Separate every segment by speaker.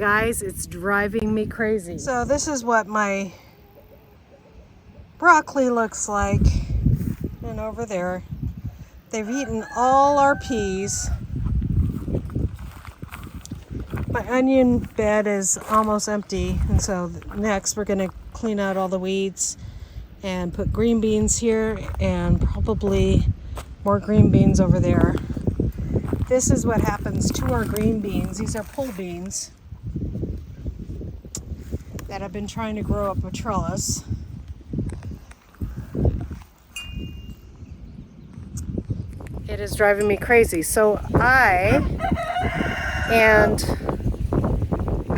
Speaker 1: guys, it's driving me crazy. So this is what my broccoli looks like. And over there, they've eaten all our peas. My onion bed is almost empty, and so next we're gonna clean out all the weeds and put green beans here and probably more green beans over there. This is what happens to our green beans. These are pole beans that I've been trying to grow up a trellis. It is driving me crazy. So I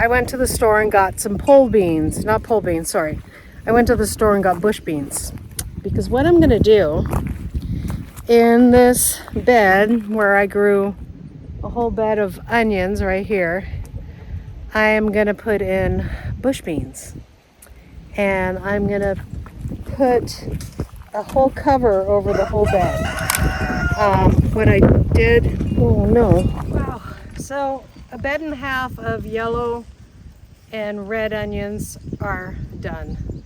Speaker 1: went to the store and got some pole beans, not pole beans, sorry. I went to the store and got bush beans, because what I'm gonna do in this bed where I grew a whole bed of onions right here, I am gonna put in bush beans, and I'm gonna put a whole cover over the whole bed. What I did, oh no, wow. So a bed and a half of yellow and red onions are done.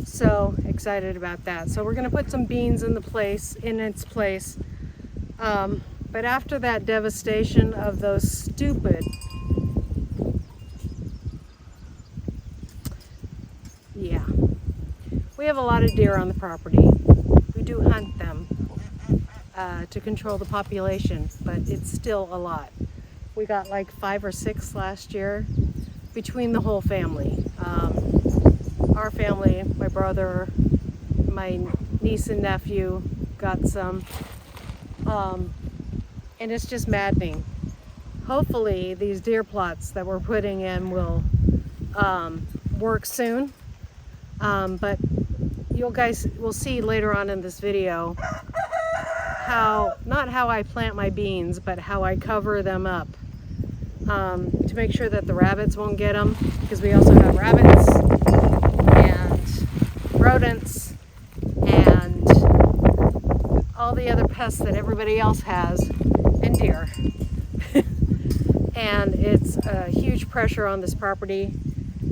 Speaker 1: So excited about that. So we're gonna put some beans in its place. But after that devastation of those stupid, yeah, we have a lot of deer on the property. We do hunt them to control the population, but it's still a lot. We got like 5 or 6 last year between the whole family. Our family, my brother, my niece and nephew got some. And it's just maddening. Hopefully these deer plots that we're putting in will work soon. But you guys will see later on in this video not how I plant my beans, but how I cover them up to make sure that the rabbits won't get them, because we also have rabbits and rodents and all the other pests that everybody else has, and deer. And it's a huge pressure on this property,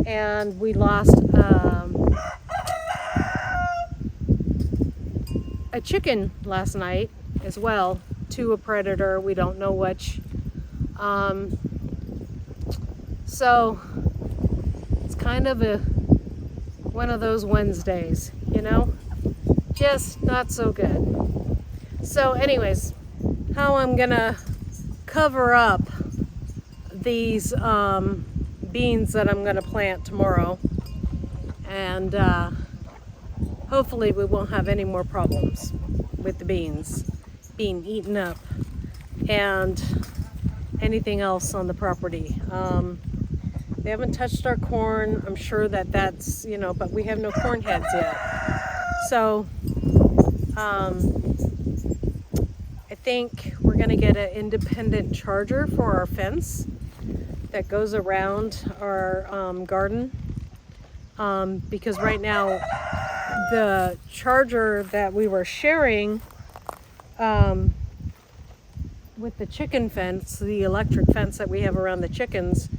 Speaker 1: and we lost a chicken last night as well to a predator. We don't know which. So it's kind of one of those Wednesdays, you know, just not so good. So anyways, how I'm gonna cover up these beans that I'm gonna plant tomorrow, and hopefully we won't have any more problems with the beans being eaten up and anything else on the property. They haven't touched our corn. I'm sure that's, you know, but we have no corn heads yet. So I think we're gonna get an independent charger for our fence that goes around our garden, because right now the charger that we were sharing with the chicken fence, the electric fence that we have around the chickens,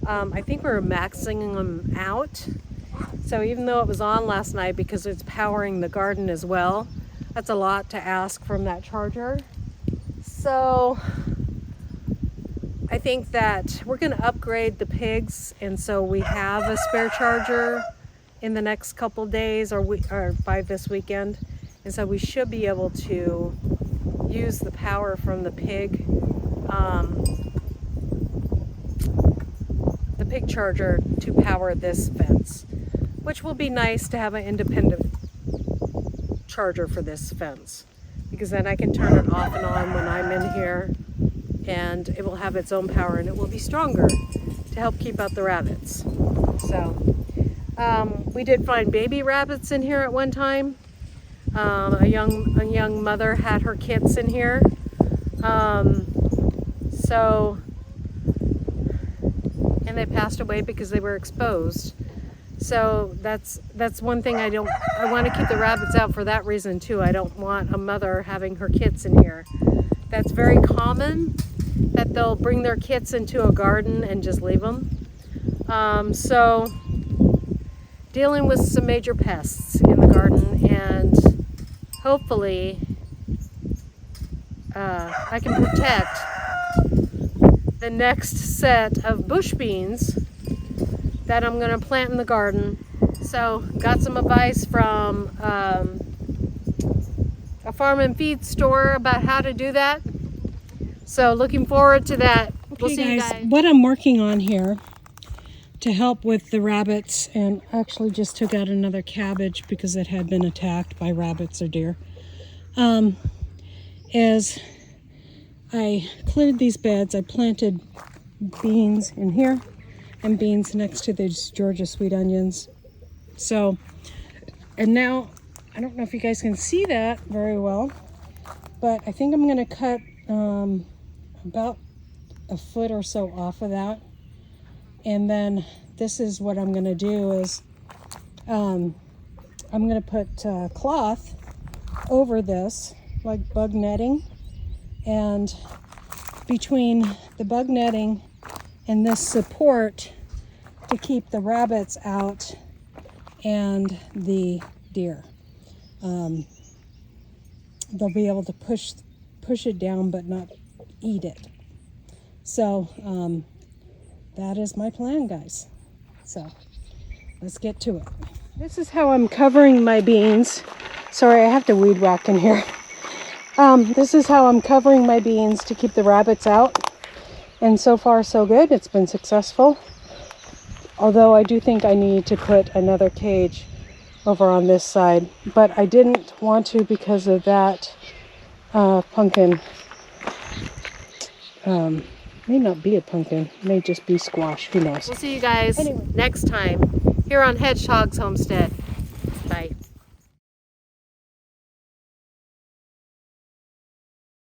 Speaker 1: I think we're maxing them out. So even though it was on last night, because it's powering the garden as well, that's a lot to ask from that charger. So I think that we're going to upgrade the pigs, and so we have a spare charger in the next couple days, or by this weekend, and so we should be able to use the power from the pig charger to power this fence, which will be nice to have an independent charger for this fence, because then I can turn it off and on when I'm in here, and it will have its own power, and it will be stronger to help keep out the rabbits. So we did find baby rabbits in here at one time. A young mother had her kits in here. And they passed away because they were exposed. So that's one thing I want to keep the rabbits out for that reason too. I don't want a mother having her kits in here. That's very common, that they'll bring their kits into a garden and just leave them. So dealing with some major pests in the garden, and hopefully I can protect the next set of bush beans that I'm going to plant in the garden. So got some advice from a farm and feed store about how to do that. So looking forward to that. We'll see you guys.
Speaker 2: What I'm working on here to help with the rabbits, and actually just took out another cabbage because it had been attacked by rabbits or deer, is I cleared these beds. I planted beans in here and beans next to these Georgia sweet onions. So, and now, I don't know if you guys can see that very well, but I think I'm going to cut about a foot or so off of that. And then this is what I'm going to do is I'm going to put cloth over this, like bug netting, and between the bug netting and this support to keep the rabbits out and the deer. They'll be able to push it down but not eat it. So that is my plan, guys. So let's get to it. This is how I'm covering my beans. Sorry, I have to weed whack in here. This is how I'm covering my beans to keep the rabbits out. And so far so good. It's been successful. Although I do think I need to put another cage over on this side. But I didn't want to because of that pumpkin. May not be a pumpkin. May just be squash. Who knows?
Speaker 1: We'll see you guys next time here on Hedgehog's Homestead. Bye.